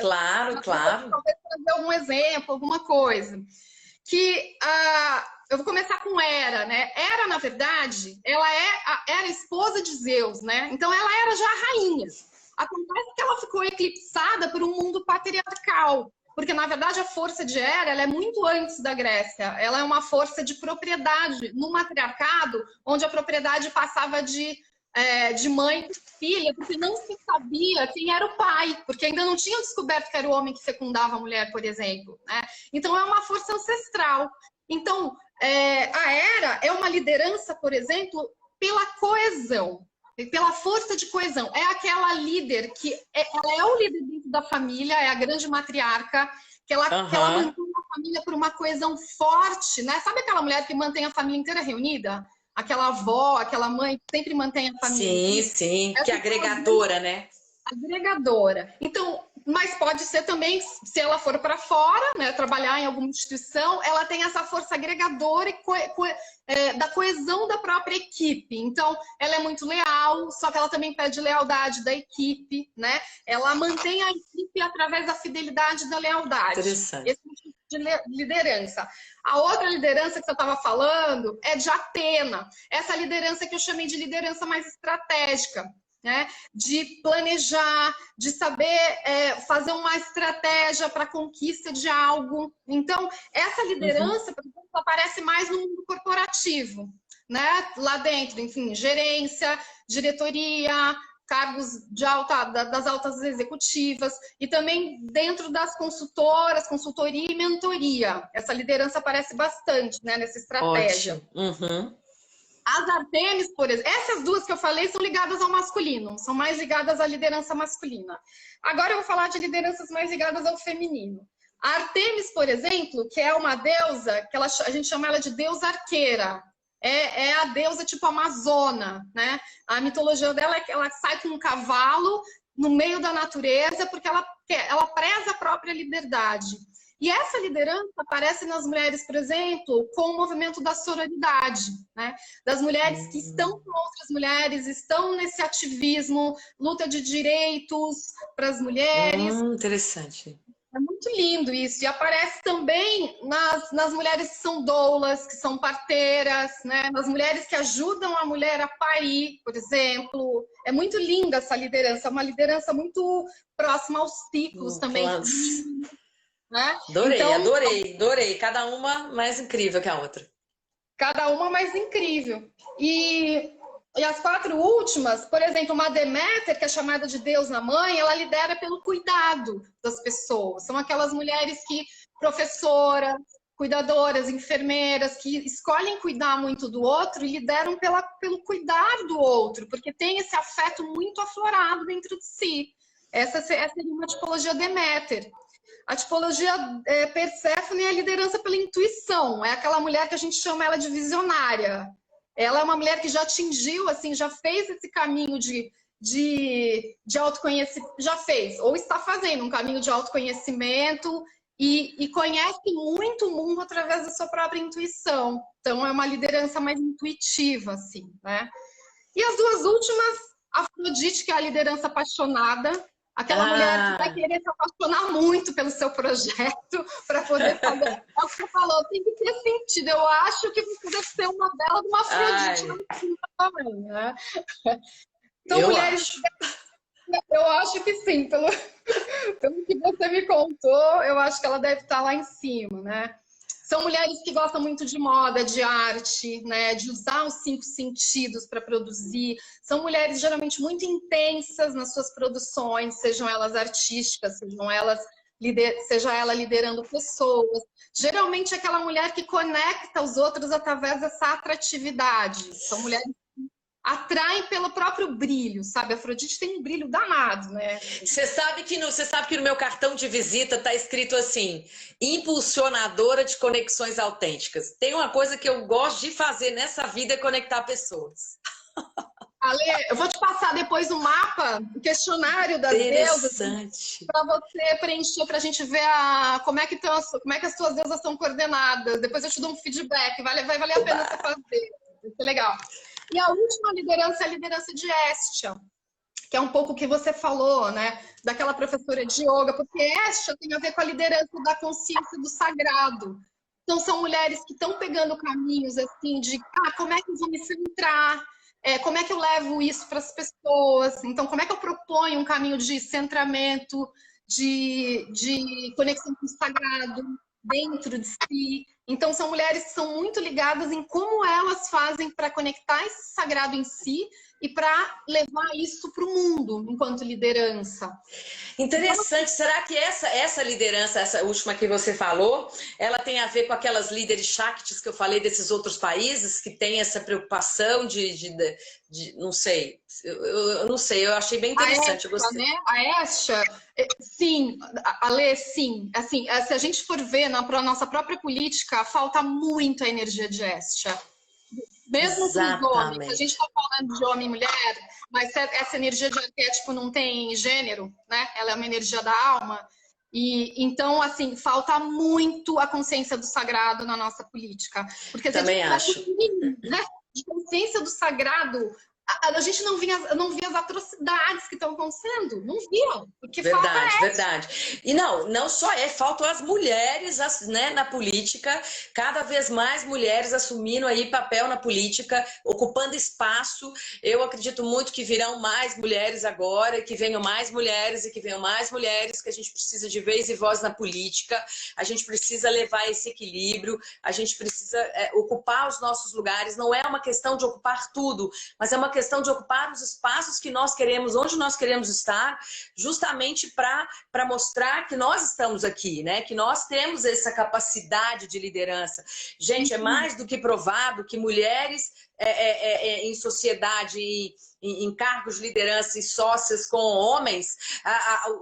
Speaker 1: Claro.
Speaker 2: Talvez trazer algum exemplo, alguma coisa. Eu vou começar com Hera, né? Hera, na verdade, ela era esposa de Zeus, né? Então ela era já a rainha. Acontece que ela ficou eclipsada por um mundo patriarcal, porque na verdade a força de Hera, ela é muito antes da Grécia. Ela é uma força de propriedade no matriarcado, onde a propriedade passava de mãe para filha, porque não se sabia quem era o pai, porque ainda não tinham descoberto que era o homem que fecundava a mulher, por exemplo, né? Então é uma força ancestral. Então, a Hera é uma liderança, por exemplo, pela coesão, pela força de coesão. É aquela líder que ela é o líder dentro da família, é a grande matriarca, que ela mantém a família por uma coesão forte, né? Sabe aquela mulher que mantém a família inteira reunida? Aquela avó, aquela mãe que sempre mantém a família.
Speaker 1: Sim, que é agregadora, né?
Speaker 2: Agregadora. Então, mas pode ser também, se ela for para fora, né, trabalhar em alguma instituição, ela tem essa força agregadora da coesão da própria equipe. Então, ela é muito leal, só que ela também pede lealdade da equipe, né? Ela mantém a equipe através da fidelidade e da lealdade.
Speaker 1: Interessante.
Speaker 2: Esse tipo de liderança. A outra liderança que você estava falando é de Atena. Essa liderança que eu chamei de liderança mais estratégica, né? De planejar, de saber fazer uma estratégia para a conquista de algo. Então, essa liderança, por exemplo, aparece mais no mundo corporativo, né? Lá dentro, enfim, gerência, diretoria, cargos das altas executivas e também dentro das consultoras, consultoria e mentoria. Essa liderança aparece bastante, né, nessa estratégia.
Speaker 1: Ótimo.
Speaker 2: As Artemis, por exemplo, essas duas que eu falei são ligadas ao masculino, são mais ligadas à liderança masculina. Agora eu vou falar de lideranças mais ligadas ao feminino. A Artemis, por exemplo, que é uma deusa, que a gente chama ela de deusa arqueira. É a deusa tipo amazona, né? A mitologia dela é que ela sai com um cavalo no meio da natureza porque ela preza a própria liberdade. E essa liderança aparece nas mulheres, por exemplo, com o movimento da sororidade, né? Das mulheres que estão com outras mulheres, estão nesse ativismo, luta de direitos para as mulheres.
Speaker 1: Interessante.
Speaker 2: É muito lindo isso. E aparece também nas mulheres que são doulas, que são parteiras, né? Nas mulheres que ajudam a mulher a parir, por exemplo. É muito linda essa liderança, é uma liderança muito próxima aos ciclos também. Né?
Speaker 1: Adorei,
Speaker 2: então,
Speaker 1: adorei. Cada uma mais incrível que a outra.
Speaker 2: Cada uma mais incrível. E as 4 últimas, por exemplo, uma Deméter, que é chamada de deusa mãe, ela lidera pelo cuidado das pessoas. São aquelas mulheres professoras, cuidadoras, enfermeiras, que escolhem cuidar muito do outro e lideram pelo cuidar do outro, porque tem esse afeto muito aflorado dentro de si. Essa seria uma tipologia Deméter. A tipologia Perséfone é a liderança pela intuição. É aquela mulher que a gente chama ela de visionária. Ela é uma mulher que já atingiu, assim, já fez esse caminho de autoconhecimento, já fez, ou está fazendo um caminho de autoconhecimento e conhece muito o mundo através da sua própria intuição. Então, é uma liderança mais intuitiva, assim, né? E as 2 últimas, Afrodite, que é a liderança apaixonada, aquela mulher que vai querer se apaixonar muito pelo seu projeto para poder fazer. É o que você falou, tem que ter sentido. Eu acho que você deve ser uma bela de uma Afrodite também, né? Então, mulheres. Eu acho que sim, pelo que você me contou, eu acho que ela deve estar lá em cima, né? São mulheres que gostam muito de moda, de arte, né? De usar os 5 sentidos para produzir. São mulheres geralmente muito intensas nas suas produções, sejam elas artísticas, seja ela liderando pessoas. Geralmente é aquela mulher que conecta os outros através dessa atratividade. São mulheres atraem pelo próprio brilho, sabe? A Afrodite tem um brilho danado, né?
Speaker 1: Você sabe que no meu cartão de visita tá escrito assim: impulsionadora de conexões autênticas. Tem uma coisa que eu gosto de fazer nessa vida, é conectar pessoas.
Speaker 2: Ale, eu vou te passar depois o mapa, o questionário das deusas, para você preencher, para a gente ver como é que as suas deusas estão coordenadas. Depois eu te dou um feedback, vai valer a pena você fazer. Vai ser legal. E a última liderança é a liderança de Hestia, que é um pouco o que você falou, né? Daquela professora de yoga, porque Hestia tem a ver com a liderança da consciência do sagrado. Então, são mulheres que estão pegando caminhos assim de como é que eu vou me centrar, como é que eu levo isso para as pessoas, então, como é que eu proponho um caminho de centramento, de conexão com o sagrado dentro de si. Então, são mulheres que são muito ligadas em como elas fazem para conectar esse sagrado em si e para levar isso para o mundo enquanto liderança.
Speaker 1: Interessante. Será que essa liderança, essa última que você falou, ela tem a ver com aquelas líderes Shaktis que eu falei desses outros países que têm essa preocupação não sei, eu não sei, eu achei bem interessante.
Speaker 2: Eu gostei. Né? A Hestia, sim, Ale, sim. Assim, se a gente for ver na nossa própria política, falta muito a energia de Hestia. Mesmo com os homens, a gente está falando de homem e mulher, mas essa energia de arquétipo não tem gênero, né? Ela é uma energia da alma. E então, assim, falta muito a consciência do sagrado na nossa política. Porque
Speaker 1: também acho.
Speaker 2: Né? De consciência do sagrado, a gente não via as atrocidades que estão acontecendo, não via, porque
Speaker 1: verdade. E não só faltam as mulheres, né, na política, cada vez mais mulheres assumindo aí papel na política, ocupando espaço. Eu acredito muito que virão mais mulheres agora, que venham mais mulheres e que venham mais mulheres, que a gente precisa de vez e voz na política, a gente precisa levar esse equilíbrio, a gente precisa ocupar os nossos lugares. Não é uma questão de ocupar tudo, mas é uma questão de ocupar os espaços que nós queremos, onde nós queremos estar, justamente para mostrar que nós estamos aqui, né? Que nós temos essa capacidade de liderança. Gente, é mais do que provado que mulheres em sociedade, em cargos de liderança e sócias com homens,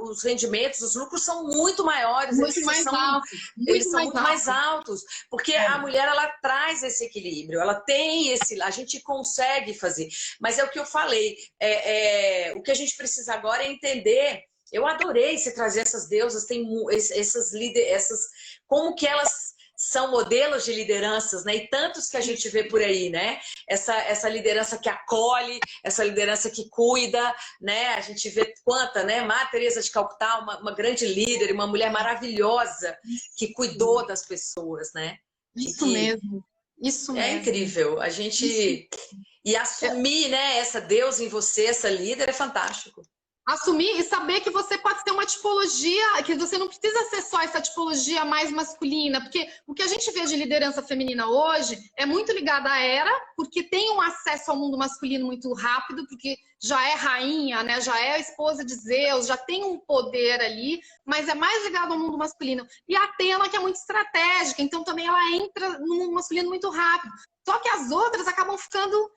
Speaker 1: os rendimentos, os lucros são muito maiores,
Speaker 2: Muito mais altos.
Speaker 1: Eles são muito mais altos, porque a mulher, ela traz esse equilíbrio, ela tem a gente consegue fazer, mas é o que eu falei, o que a gente precisa agora é entender. Eu adorei você trazer essas deusas, tem essas líderes, como que elas são modelos de lideranças, né? E tantos que a gente vê por aí, né? Essa liderança que acolhe, essa liderança que cuida, né? A gente vê quanta, né? Madre Teresa de Calcutá, uma grande líder, uma mulher maravilhosa que cuidou das pessoas, né?
Speaker 2: Isso mesmo. Isso mesmo.
Speaker 1: É incrível. A gente... E assumir, né? Essa deusa em você, essa líder, é fantástico.
Speaker 2: Assumir e saber que você pode ter uma tipologia, que você não precisa ser só essa tipologia mais masculina, porque o que a gente vê de liderança feminina hoje é muito ligada à era, porque tem um acesso ao mundo masculino muito rápido, porque já é rainha, né? Já é a esposa de Zeus, já tem um poder ali, mas é mais ligado ao mundo masculino. E a Atena, que é muito estratégica, então também ela entra no mundo masculino muito rápido. Só que as outras acabam ficando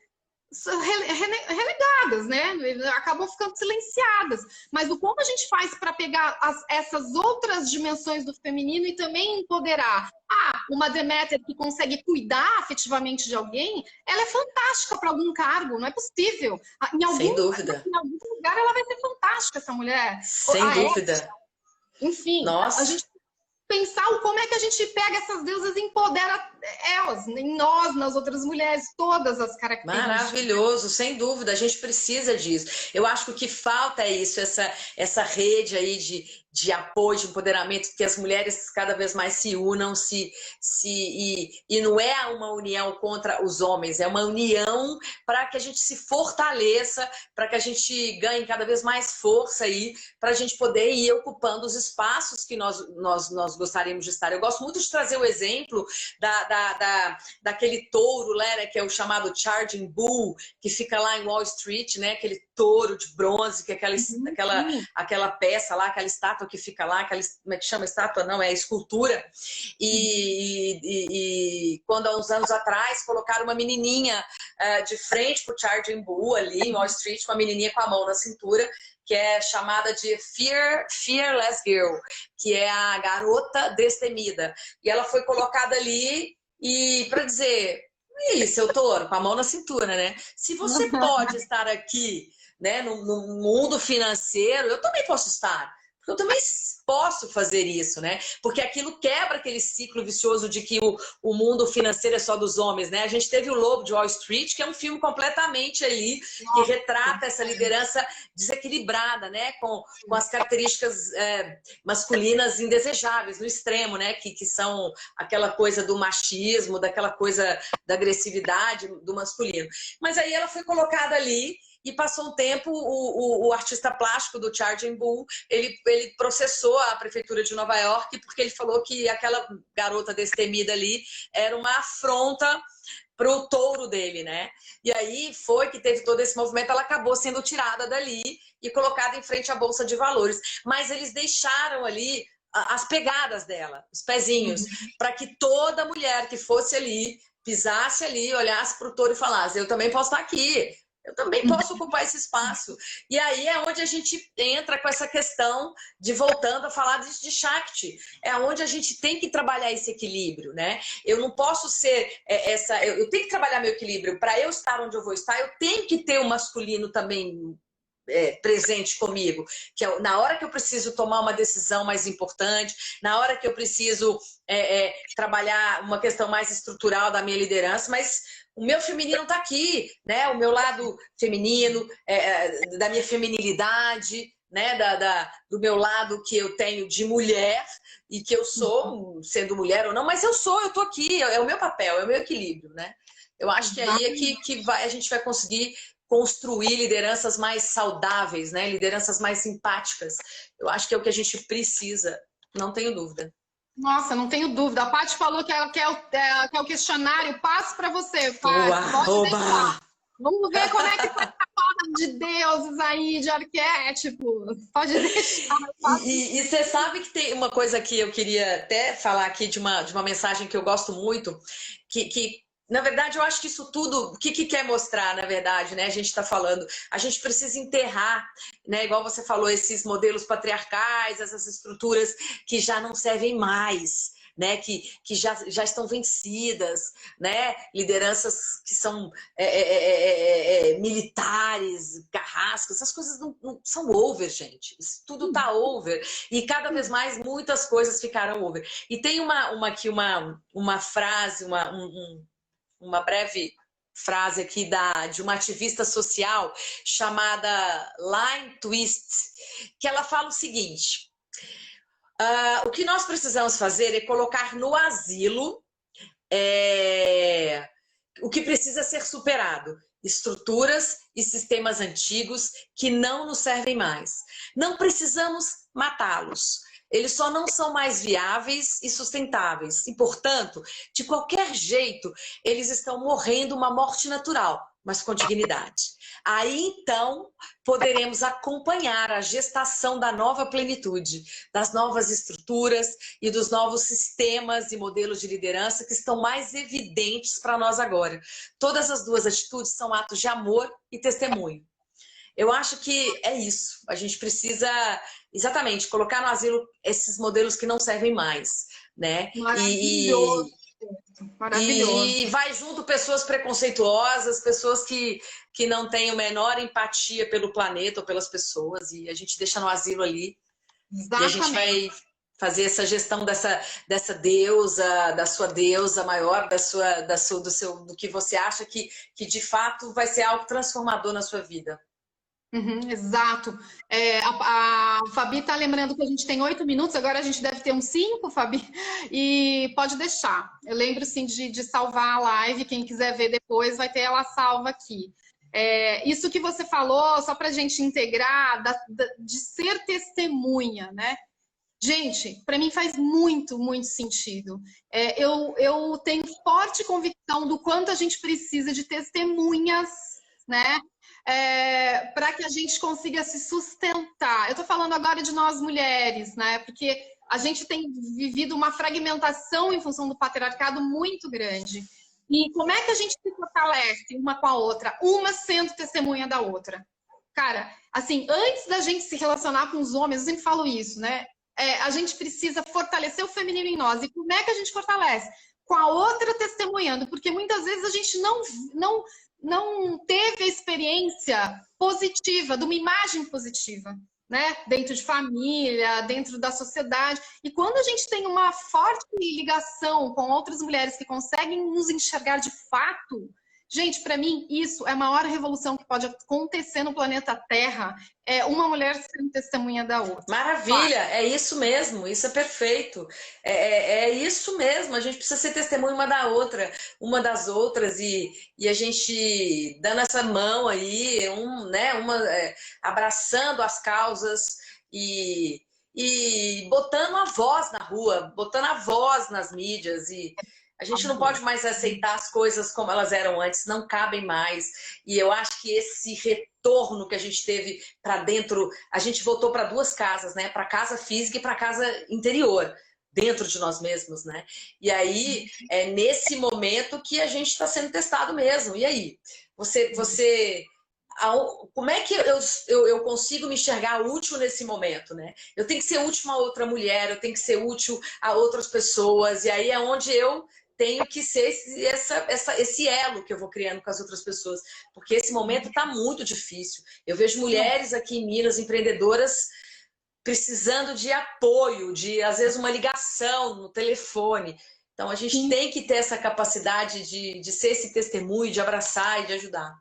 Speaker 2: relegadas, né? Acabam ficando silenciadas. Mas o como a gente faz para pegar essas outras dimensões do feminino e também empoderar? Uma Deméter que consegue cuidar afetivamente de alguém, ela é fantástica para algum cargo, não é possível.
Speaker 1: Sem dúvida.
Speaker 2: Em algum lugar ela vai ser fantástica, essa mulher.
Speaker 1: Sem dúvida.
Speaker 2: Enfim,
Speaker 1: nossa.
Speaker 2: A gente pensar como é que a gente pega essas deusas e empodera elas, em nós, nas outras mulheres, todas as características.
Speaker 1: Maravilhoso, sem dúvida, a gente precisa disso. Eu acho que o que falta é isso, essa rede aí de apoio, de empoderamento, que as mulheres cada vez mais se unam, e não é uma união contra os homens, é uma união para que a gente se fortaleça, para que a gente ganhe cada vez mais força aí, para a gente poder ir ocupando os espaços que nós gostaríamos de estar. Eu gosto muito de trazer o exemplo daquele touro, né, que é o chamado Charging Bull, que fica lá em Wall Street, né, aquele touro de bronze, que é aquela peça lá, aquela estátua que fica lá, como é que chama? Estátua? Não, é escultura. E quando há uns anos atrás colocaram uma menininha de frente pro Charging Bull ali em Wall Street, uma menininha com a mão na cintura, que é chamada de Fearless Girl, que é a garota destemida. E ela foi colocada ali e para dizer, e aí, seu touro, com a mão na cintura, né? Se você pode estar aqui, né, no mundo financeiro, eu também posso estar. Eu também posso fazer isso, né? Porque aquilo quebra aquele ciclo vicioso de que o mundo financeiro é só dos homens, né? A gente teve o Lobo de Wall Street, que é um filme completamente ali, que retrata essa liderança desequilibrada, né? Com as características masculinas indesejáveis, no extremo, né? Que são aquela coisa do machismo, daquela coisa da agressividade do masculino. Mas aí ela foi colocada ali, e passou um tempo, o artista plástico do Charging Bull, ele processou a prefeitura de Nova York porque ele falou que aquela garota destemida ali era uma afronta para o touro dele, né? E aí foi que teve todo esse movimento, ela acabou sendo tirada dali e colocada em frente à Bolsa de Valores. Mas eles deixaram ali as pegadas dela, os pezinhos, para que toda mulher que fosse ali, pisasse ali, olhasse para o touro e falasse, eu também posso estar aqui. Eu também posso ocupar esse espaço. E aí é onde a gente entra com essa questão de, voltando a falar de Shakti, é onde a gente tem que trabalhar esse equilíbrio, né? Eu não posso ser eu tenho que trabalhar meu equilíbrio. Para eu estar onde eu vou estar, eu tenho que ter o masculino também presente comigo, que é na hora que eu preciso tomar uma decisão mais importante, na hora que eu preciso trabalhar uma questão mais estrutural da minha liderança, mas o meu feminino está aqui, né? O meu lado feminino, da minha feminilidade, né? Do meu lado que eu tenho de mulher e que eu sou, sendo mulher ou não, mas eu estou aqui, é o meu papel, é o meu equilíbrio, né? Eu acho que aí é que a gente vai conseguir construir lideranças mais saudáveis, né? Lideranças mais simpáticas. Eu acho que é o que a gente precisa, não tenho dúvida.
Speaker 2: Nossa, não tenho dúvida. A Paty falou que ela quer o questionário. Passo para você, Paty. Pode deixar. Vamos ver como é que tá a palavra de deuses aí, de arquétipo. Pode deixar.
Speaker 1: E você sabe que tem uma coisa que eu queria até falar aqui de uma mensagem que eu gosto muito, que Na verdade, eu acho que isso tudo, o que quer mostrar, na verdade, né? A gente está falando, a gente precisa enterrar, né? Igual você falou, esses modelos patriarcais, essas estruturas que já não servem mais, né? Que já estão vencidas, né? Lideranças que são militares, carrascos, essas coisas não são over, gente. Isso tudo tá over. E cada vez mais muitas coisas ficaram over. E tem uma frase, uma breve frase aqui de uma ativista social chamada Line Twist, que ela fala o seguinte: o que nós precisamos fazer é colocar no asilo o que precisa ser superado. Estruturas e sistemas antigos que não nos servem mais. Não precisamos matá-los. Eles só não são mais viáveis e sustentáveis. E, portanto, de qualquer jeito, eles estão morrendo uma morte natural, mas com dignidade. Aí, então, poderemos acompanhar a gestação da nova plenitude, das novas estruturas e dos novos sistemas e modelos de liderança que estão mais evidentes para nós agora. Todas as duas atitudes são atos de amor e testemunho. Eu acho que é isso. A gente precisa, exatamente, colocar no asilo esses modelos que não servem mais, né?
Speaker 2: Maravilhoso. Maravilhoso.
Speaker 1: E vai junto pessoas preconceituosas, pessoas que não têm a menor empatia pelo planeta ou pelas pessoas, e a gente deixa no asilo ali.
Speaker 2: Exatamente.
Speaker 1: E a gente vai fazer essa gestão dessa deusa, da sua deusa maior, do que você acha que de fato vai ser algo transformador na sua vida.
Speaker 2: Exato. A Fabi está lembrando que a gente tem 8 minutos, agora a gente deve ter uns 5, Fabi, e pode deixar. Eu lembro, sim, de salvar a live, quem quiser ver depois vai ter ela salva aqui. Isso que você falou, só para a gente integrar, de ser testemunha, né? Gente, para mim faz muito, muito sentido. Eu tenho forte convicção do quanto a gente precisa de testemunhas, né? Para que a gente consiga se sustentar. Eu estou falando agora de nós mulheres, né? Porque a gente tem vivido uma fragmentação em função do patriarcado muito grande. E como é que a gente se fortalece uma com a outra? Uma sendo testemunha da outra. Cara, assim, antes da gente se relacionar com os homens, eu sempre falo isso, né? A gente precisa fortalecer o feminino em nós. E como é que a gente fortalece? Com a outra testemunhando, porque muitas vezes a gente não teve a experiência positiva, de uma imagem positiva, né? Dentro de família, dentro da sociedade. E quando a gente tem uma forte ligação com outras mulheres que conseguem nos enxergar de fato, gente, para mim, isso é a maior revolução que pode acontecer no planeta Terra. É uma mulher sendo testemunha da outra.
Speaker 1: Maravilha, é isso mesmo, isso é perfeito. É isso mesmo, a gente precisa ser testemunha uma das outras, e a gente dando essa mão aí, abraçando as causas e botando a voz na rua, botando a voz nas mídias. E a gente não pode mais aceitar as coisas como elas eram antes, não cabem mais. E eu acho que esse retorno que a gente teve para dentro, a gente voltou para duas casas, né? Para a casa física e para a casa interior, dentro de nós mesmos, né? E aí, é nesse momento que a gente está sendo testado mesmo. E aí? Como é que eu consigo me enxergar útil nesse momento, né? Eu tenho que ser útil a outra mulher, eu tenho que ser útil a outras pessoas, e aí é onde eu tenho que ser esse elo que eu vou criando com as outras pessoas, porque esse momento está muito difícil. Eu vejo mulheres aqui em Minas, empreendedoras, precisando de apoio, às vezes uma ligação no telefone. Então a gente tem que ter essa capacidade de ser esse testemunho, de abraçar e de ajudar.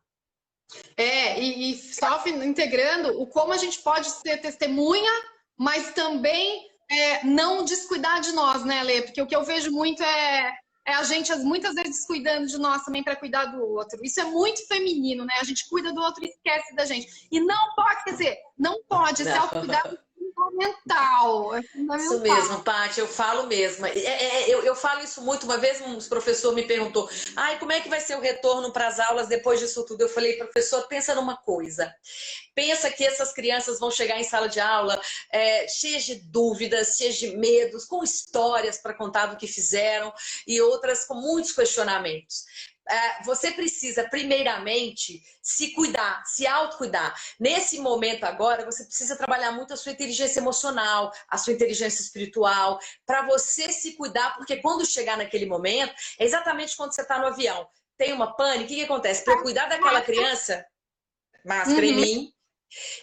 Speaker 2: E só integrando o como a gente pode ser testemunha, mas também não descuidar de nós, né, Lê? Porque o que eu vejo muito é a gente muitas vezes descuidando de nós também para cuidar do outro. Isso é muito feminino, né? A gente cuida do outro e esquece da gente. E não pode, quer dizer, não pode, esse autocuidado fundamental. É fundamental.
Speaker 1: Isso mesmo, Paty, eu falo mesmo. Eu falo isso muito. Uma vez um professor me perguntou: como é que vai ser o retorno para as aulas depois disso tudo? Eu falei: professor, pensa numa coisa. Pensa que essas crianças vão chegar em sala de aula cheias de dúvidas, cheias de medos, com histórias para contar do que fizeram e outras com muitos questionamentos. você precisa, primeiramente, se cuidar, se autocuidar. Nesse momento agora, você precisa trabalhar muito a sua inteligência emocional, a sua inteligência espiritual, para você se cuidar, porque quando chegar naquele momento, é exatamente quando você está no avião. Tem uma pane, o que acontece? Para eu cuidar daquela criança, máscara em mim.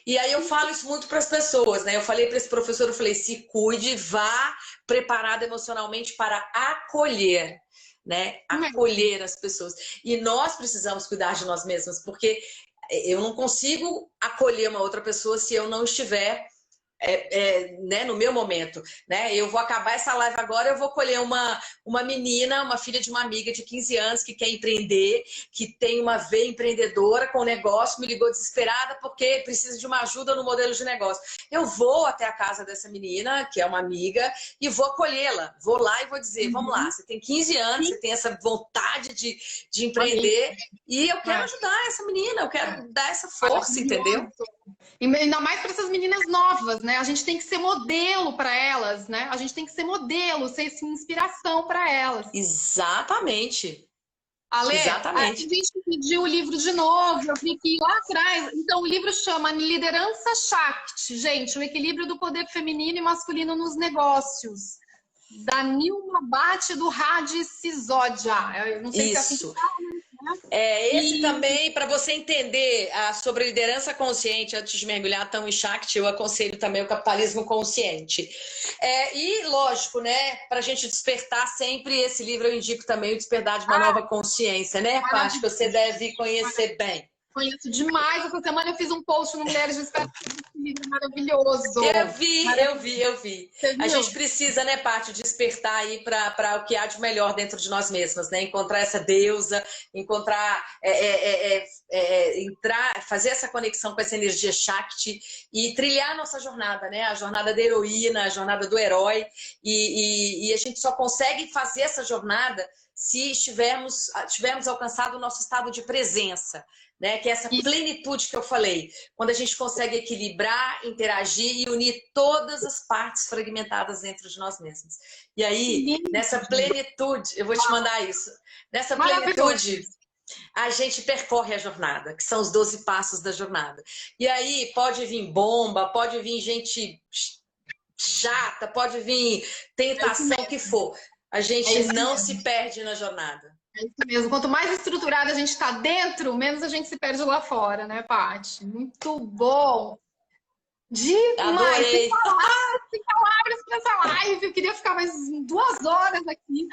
Speaker 1: E aí eu falo isso muito para as pessoas, né? Eu falei para esse professor, eu falei, se cuide, vá preparado emocionalmente para acolher, né? Acolher as pessoas. E nós precisamos cuidar de nós mesmos, porque eu não consigo acolher uma outra pessoa se eu não estiver né, no meu momento, né? Eu vou acabar essa live agora, eu vou colher uma menina, uma filha de uma amiga de 15 anos que quer empreender, que tem uma veia empreendedora com negócio, me ligou desesperada porque precisa de uma ajuda no modelo de negócio. Eu vou até a casa dessa menina, que é uma amiga, e vou acolhê-la. Vou lá e vou dizer, vamos lá, você tem 15 anos, você tem essa vontade de empreender, e eu quero ajudar essa menina, eu quero dar essa força, entendeu?
Speaker 2: E ainda mais para essas meninas novas, né? A gente tem que ser modelo para elas, né? A gente tem que ser modelo, ser inspiração para elas.
Speaker 1: Exatamente.
Speaker 2: Ale,
Speaker 1: exatamente.
Speaker 2: A gente pediu o livro de novo, eu vi que lá atrás. Então, o livro chama Liderança Shakti, gente, o equilíbrio do poder feminino e masculino nos negócios. Da Nilma Bhatt, do Hadi Sisodia. Eu não sei se é assim que fala, né?
Speaker 1: Esse também, para você entender sobre liderança consciente, antes de mergulhar tão em Shakti, eu aconselho também o capitalismo consciente. E, lógico, né, para a gente despertar sempre, esse livro eu indico também o Despertar de uma Nova Consciência, né, Paty, que você deve conhecer bem.
Speaker 2: Conheço demais. Essa semana eu fiz um post no Mulheres de Esperança, esse livro maravilhoso.
Speaker 1: Eu vi. A gente precisa, né, Paty, despertar aí para o que há de melhor dentro de nós mesmas, né? Encontrar essa deusa, encontrar, fazer essa conexão com essa energia Shakti e trilhar a nossa jornada, né? A jornada da heroína, a jornada do herói. E a gente só consegue fazer essa jornada se tivermos alcançado o nosso estado de presença, né? Que é essa plenitude que eu falei, quando a gente consegue equilibrar, interagir e unir todas as partes fragmentadas dentro de nós mesmos. E aí, nessa plenitude, eu vou te mandar isso, nessa plenitude, a gente percorre a jornada, que são os 12 passos da jornada. E aí pode vir bomba, pode vir gente chata, pode vir tentação, o que for. A gente não se perde na jornada.
Speaker 2: É isso mesmo. Quanto mais estruturada a gente está dentro, menos a gente se perde lá fora, né, Paty? Muito bom! Demais! Sem palavras para essa live. Eu queria ficar mais 2 horas aqui.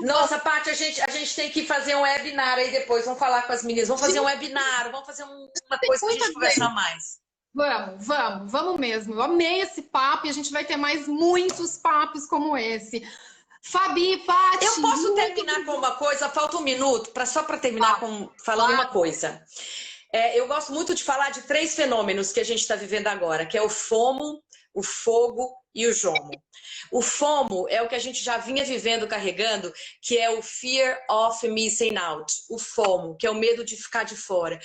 Speaker 1: Nossa, Paty, a gente tem que fazer um webinar aí depois. Vamos falar com as meninas. Vamos fazer um webinar, vamos fazer uma coisa pra gente conversar mais.
Speaker 2: Vamos mesmo. Eu amei esse papo e a gente vai ter mais muitos papos como esse. Fabi, Paty...
Speaker 1: Eu posso terminar com uma coisa? Falta um minuto, só para terminar falando uma coisa. Eu gosto muito de falar de 3 fenômenos que a gente está vivendo agora, que é o FOMO, o fogo e o JOMO. O FOMO é o que a gente já vinha vivendo, carregando, que é o Fear of Missing Out. O FOMO, que é o medo de ficar de fora.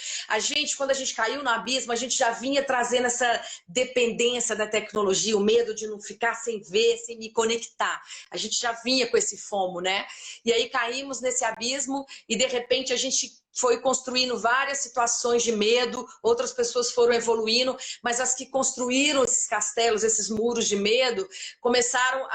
Speaker 1: Quando a gente caiu no abismo, a gente já vinha trazendo essa dependência da tecnologia, o medo de não ficar sem ver, sem me conectar. A gente já vinha com esse FOMO, né? E aí caímos nesse abismo e, de repente, a gente foi construindo várias situações de medo, outras pessoas foram evoluindo, mas as que construíram esses castelos, esses muros de medo, começaram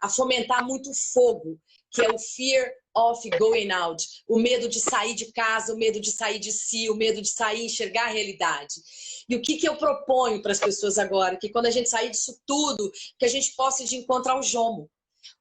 Speaker 1: a fomentar muito fogo, que é o fear of going out, o medo de sair de casa, o medo de sair de si, o medo de sair e enxergar a realidade. E o que eu proponho para as pessoas agora? Que quando a gente sair disso tudo, que a gente possa ir de encontrar o JOMO.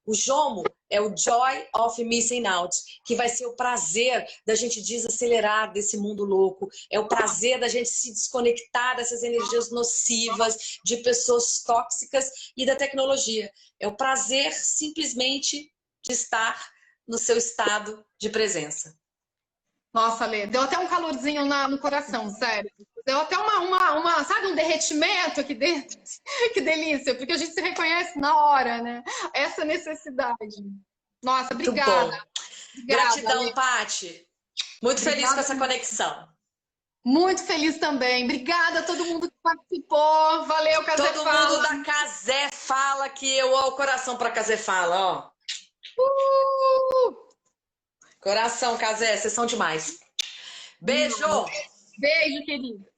Speaker 1: O JOMO é o Joy of Missing Out, que vai ser o prazer da gente desacelerar desse mundo louco, é o prazer da gente se desconectar dessas energias nocivas, de pessoas tóxicas e da tecnologia. É o prazer simplesmente de estar no seu estado de presença.
Speaker 2: Nossa, Lê, deu até um calorzinho no coração, sério. Deu até sabe, um derretimento aqui dentro. Que delícia, porque a gente se reconhece na hora, né? Essa necessidade. Nossa, obrigada.
Speaker 1: Gratidão, Paty. Muito feliz com essa conexão.
Speaker 2: Muito feliz também. Obrigada a todo mundo que participou. Valeu, Casé
Speaker 1: Fala.
Speaker 2: Todo
Speaker 1: mundo da Casé Fala, que eu amo o coração para Casé Fala, ó. Coração, Cazé, vocês são demais. Beijo!
Speaker 2: Beijo, querido.